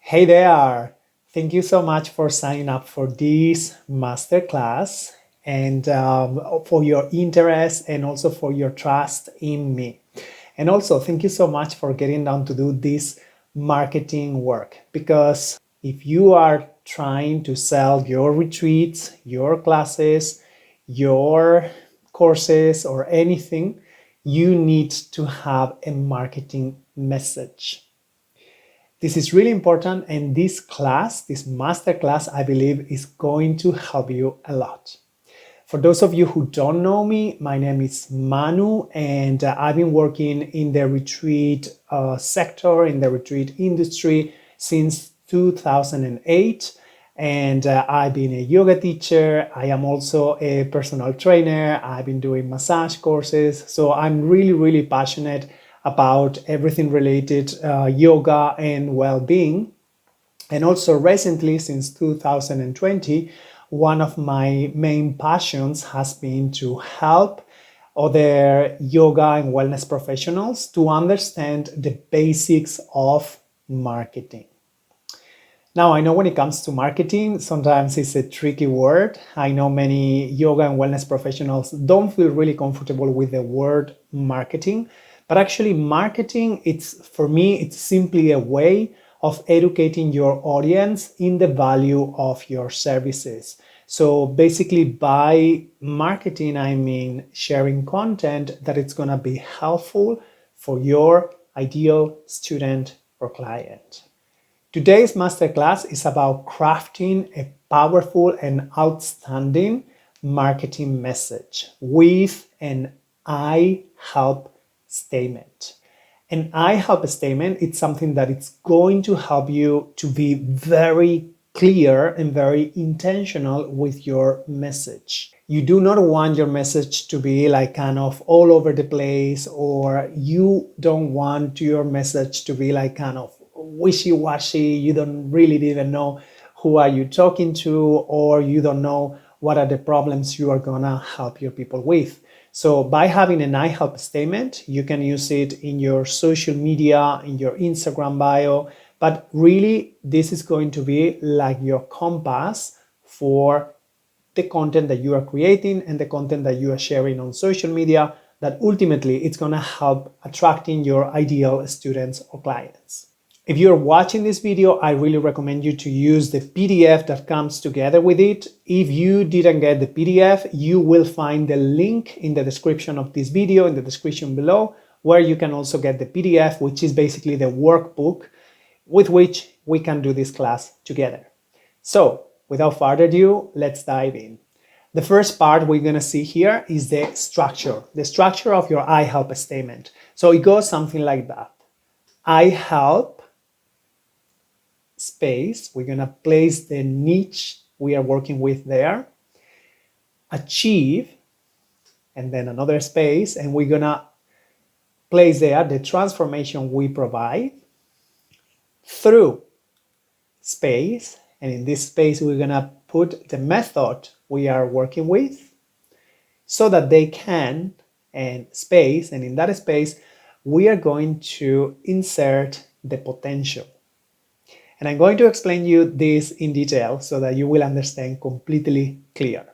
Hey there! Thank you so much for signing up for this masterclass and for your interest and also for your trust in me. And also, thank you so much for getting down to do this marketing work because if you are trying to sell your retreats, your classes, your courses, or anything, you need to have a marketing message. This is really important, and this class, this master class, I believe is going to help you a lot. For those of you who don't know me, my name is Manu, and I've been working in the retreat sector, in the retreat industry since 2008. And I've been a yoga teacher. I am also a personal trainer. I've been doing massage courses. So I'm really, really passionate about everything related yoga and well-being. And also recently, since 2020, one of my main passions has been to help other yoga and wellness professionals to understand the basics of marketing. Now, I know when it comes to marketing, sometimes it's a tricky word. I know many yoga and wellness professionals don't feel really comfortable with the word marketing, but actually marketing, for me, it's simply a way of educating your audience in the value of your services. So basically by marketing, I mean sharing content that it's going to be helpful for your ideal student or client. Today's masterclass is about crafting a powerful and outstanding marketing message with an I help statement. An I help statement, it's something that it's going to help you to be very clear and very intentional with your message. You do not want your message to be like kind of all over the place, or you don't want your message to be like kind of wishy-washy. You don't really even know who are you talking to, or you don't know what are the problems you are gonna help your people with. So by having an I help statement, you can use it in your social media, in your Instagram bio, but really this is going to be like your compass for the content that you are creating and the content that you are sharing on social media, that ultimately it's going to help attracting your ideal students or clients. If you're watching this video, I really recommend you to use the PDF that comes together with it. If you didn't get the PDF, you will find the link in the description of this video, in the description below, where you can also get the PDF, which is basically the workbook with which we can do this class together. So without further ado, let's dive in. The first part we're going to see here is the structure of your I help statement. So it goes something like that. I help space, we're going to place the niche we are working with there, achieve, and then another space, and we're going to place there the transformation we provide, through space, and in this space we're going to put the method we are working with so that they can, and space, and in that space we are going to insert the potential. And I'm going to explain you this in detail so that you will understand completely clear.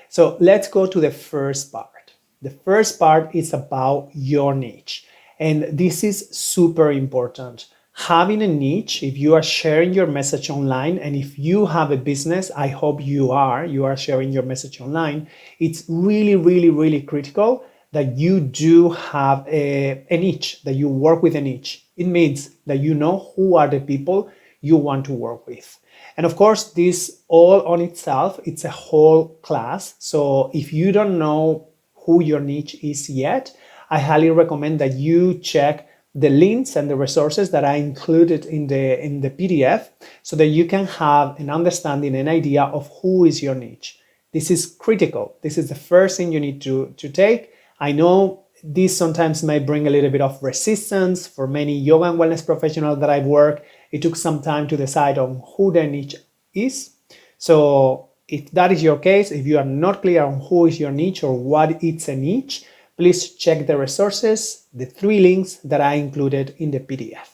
So let's go to the first part. The first part is about your niche. And this is super important. Having a niche, if you are sharing your message online, and if you have a business, I hope you are sharing your message online, it's really, really, really critical that you do have a niche, that you work with a niche. It means that you know who are the people you want to work with. And of course, this all on itself, it's a whole class. So if you don't know who your niche is yet, I highly recommend that you check the links and the resources that I included in the PDF so that you can have an understanding, an idea of who is your niche. This is critical. This is the first thing you need to take. I know this sometimes may bring a little bit of resistance for many yoga and wellness professionals that I've worked. It took some time to decide on who their niche is. So if that is your case, if you are not clear on who is your niche or what it's a niche, please check the resources, the 3 links that I included in the PDF.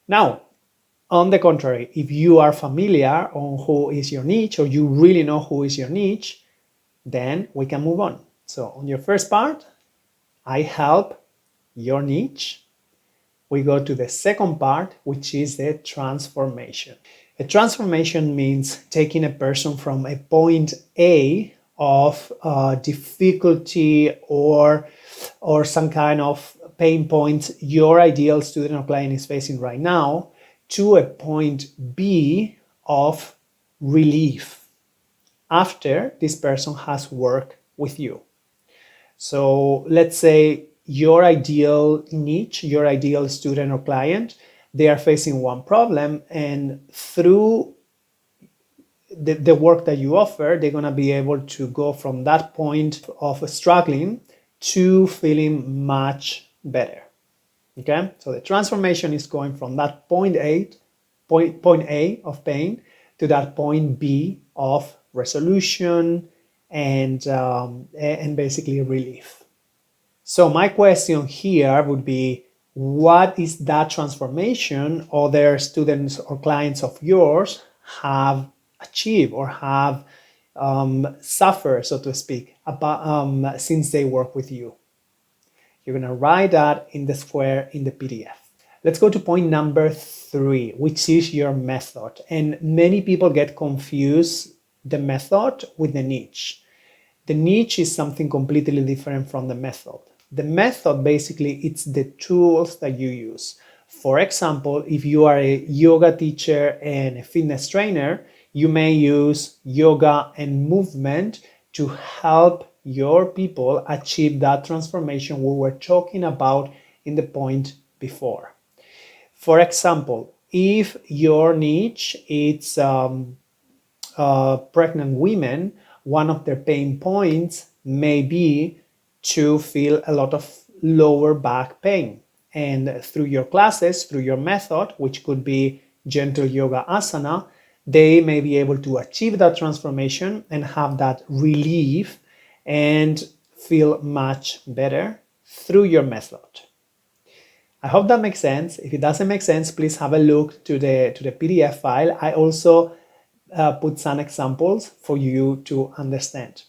Now, On the contrary, if you are familiar on who is your niche, or you really know who is your niche, then we can move on. So on your first part, I help your niche. We go to the second part, which is the transformation. A transformation means taking a person from a point A of difficulty or some kind of pain point your ideal student or client is facing right now to a point B of relief after this person has worked with you. So let's say your ideal niche, your ideal student or client, they are facing one problem, and through the work that you offer, they're going to be able to go from that point of struggling to feeling much better. Okay, so the transformation is going from that point A of pain to that point B of resolution and basically relief. So my question here would be, what is that transformation other students or clients of yours have achieved or have suffered, so to speak, about, since they work with you? You're going to write that in the square in the PDF. Let's go to point number 3, which is your method. And many people get confused the method with the niche. The niche is something completely different from the method. The method, basically, it's the tools that you use. For example, if you are a yoga teacher and a fitness trainer, you may use yoga and movement to help your people achieve that transformation we were talking about in the point before. For example, if your niche is pregnant women, one of their pain points may be to feel a lot of lower back pain. And through your classes, through your method, which could be gentle yoga asana, they may be able to achieve that transformation and have that relief and feel much better through your method. I hope that makes sense. If it doesn't make sense, please have a look to the PDF file. I also put some examples for you to understand.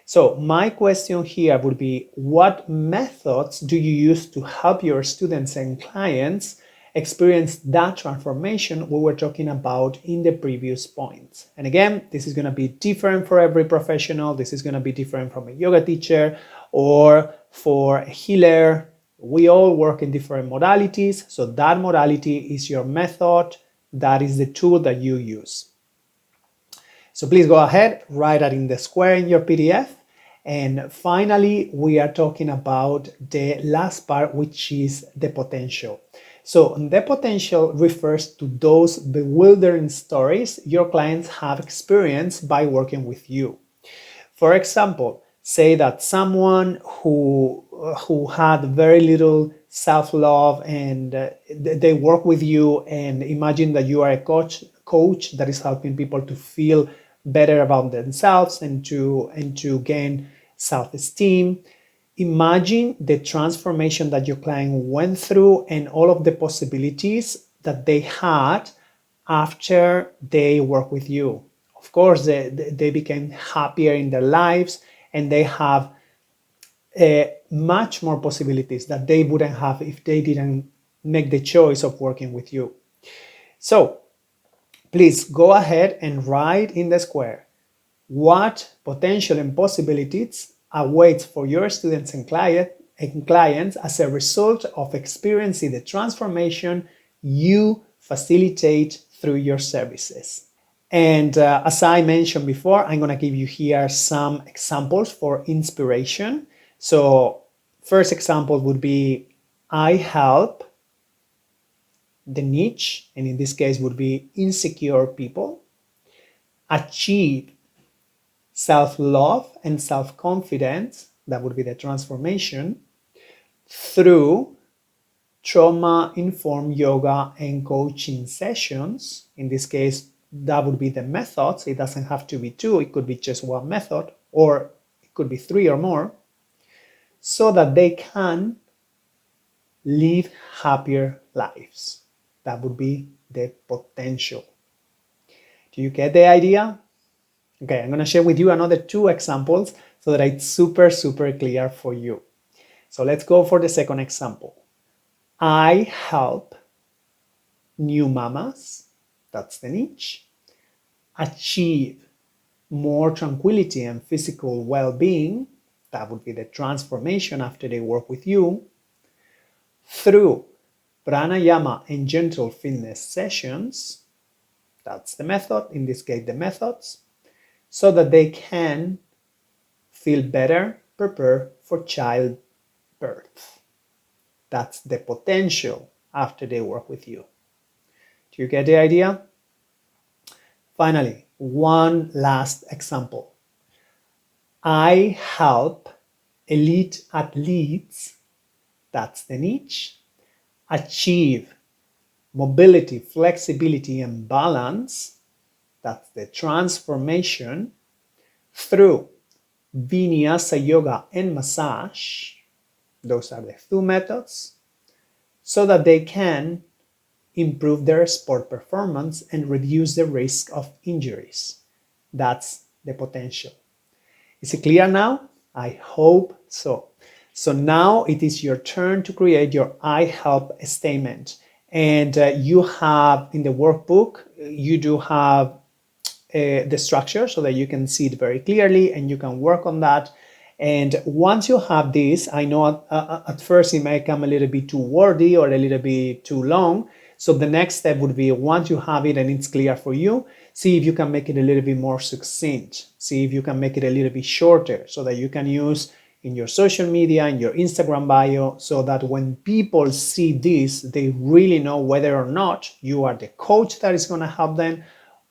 So my question here would be, what methods do you use to help your students and clients experience that transformation we were talking about in the previous points? And again, this is going to be different for every professional. This is going to be different from a yoga teacher or for a healer. We all work in different modalities. So that modality is your method. That is the tool that you use. So please go ahead, write that in the square in your PDF. And finally, we are talking about the last part, which is the potential. So the potential refers to those bewildering stories your clients have experienced by working with you. For example, say that someone who had very little self-love and they work with you, and imagine that you are a coach that is helping people to feel better about themselves and to gain self-esteem. Imagine the transformation that your client went through and all of the possibilities that they had after they work with you. Of course, they became happier in their lives, and they have much more possibilities that they wouldn't have if they didn't make the choice of working with you. So please go ahead and write in the square what potential and possibilities awaits for your students and clients as a result of experiencing the transformation you facilitate through your services. And as I mentioned before, I'm going to give you here some examples for inspiration. So first example would be, I help the niche, and in this case would be insecure people, achieve self-love and self-confidence, that would be the transformation, through trauma-informed yoga and coaching sessions. In this case, that would be the methods. It doesn't have to be 2, it could be just one method, or it could be 3 or more, so that they can live happier lives. That would be the potential. Do you get the idea? Okay, I'm going to share with you another 2 examples so that it's super clear for you. So let's go for the second example. I help new mamas, that's the niche, achieve more tranquility and physical well-being, that would be the transformation after they work with you, through pranayama and gentle fitness sessions, that's the method, in this case the methods, so that they can feel better prepared for childbirth. That's the potential after they work with you. Do you get the idea? Finally, one last example. I help elite athletes, that's the niche, achieve mobility, flexibility, and balance, that's the transformation, through vinyasa yoga and massage, those are the 2 methods, so that they can improve their sport performance and reduce the risk of injuries. That's the potential. Is it clear now? I hope so. So now it is your turn to create your I help statement. And you have in the workbook, you do have the structure so that you can see it very clearly and you can work on that. And once you have this, I know at first it may come a little bit too wordy or a little bit too long. So the next step would be, once you have it and it's clear for you, see if you can make it a little bit more succinct. See if you can make it a little bit shorter so that you can use in your social media, in your Instagram bio, so that when people see this, they really know whether or not you are the coach that is going to help them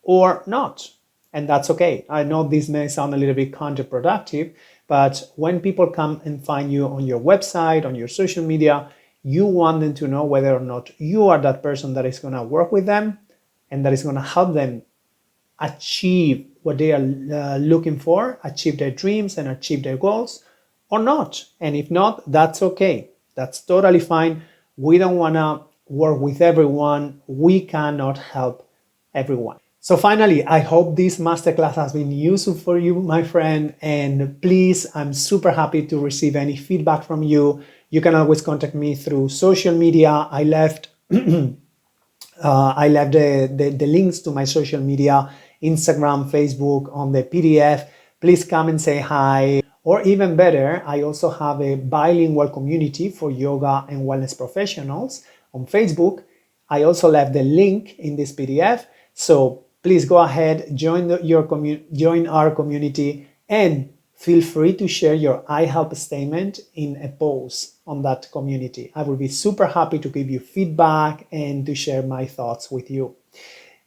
or not. And that's okay. I know this may sound a little bit counterproductive, but when people come and find you on your website, on your social media, you want them to know whether or not you are that person that is going to work with them and that is going to help them achieve what they are looking for, achieve their dreams and achieve their goals, or not. And if not, that's okay. That's totally fine. We don't want to work with everyone. We cannot help everyone. So finally, I hope this masterclass has been useful for you, my friend. And please, I'm super happy to receive any feedback from you. You can always contact me through social media. I left the links to my social media, Instagram, Facebook, on the PDF. Please come and say hi. Or even better, I also have a bilingual community for yoga and wellness professionals on Facebook. I also left the link in this PDF. So please go ahead, join our community, and feel free to share your I help statement in a post on that community. I will be super happy to give you feedback and to share my thoughts with you.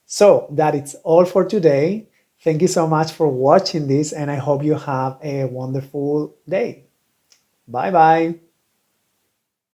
So that is all for today. Thank you so much for watching this, and I hope you have a wonderful day. Bye bye.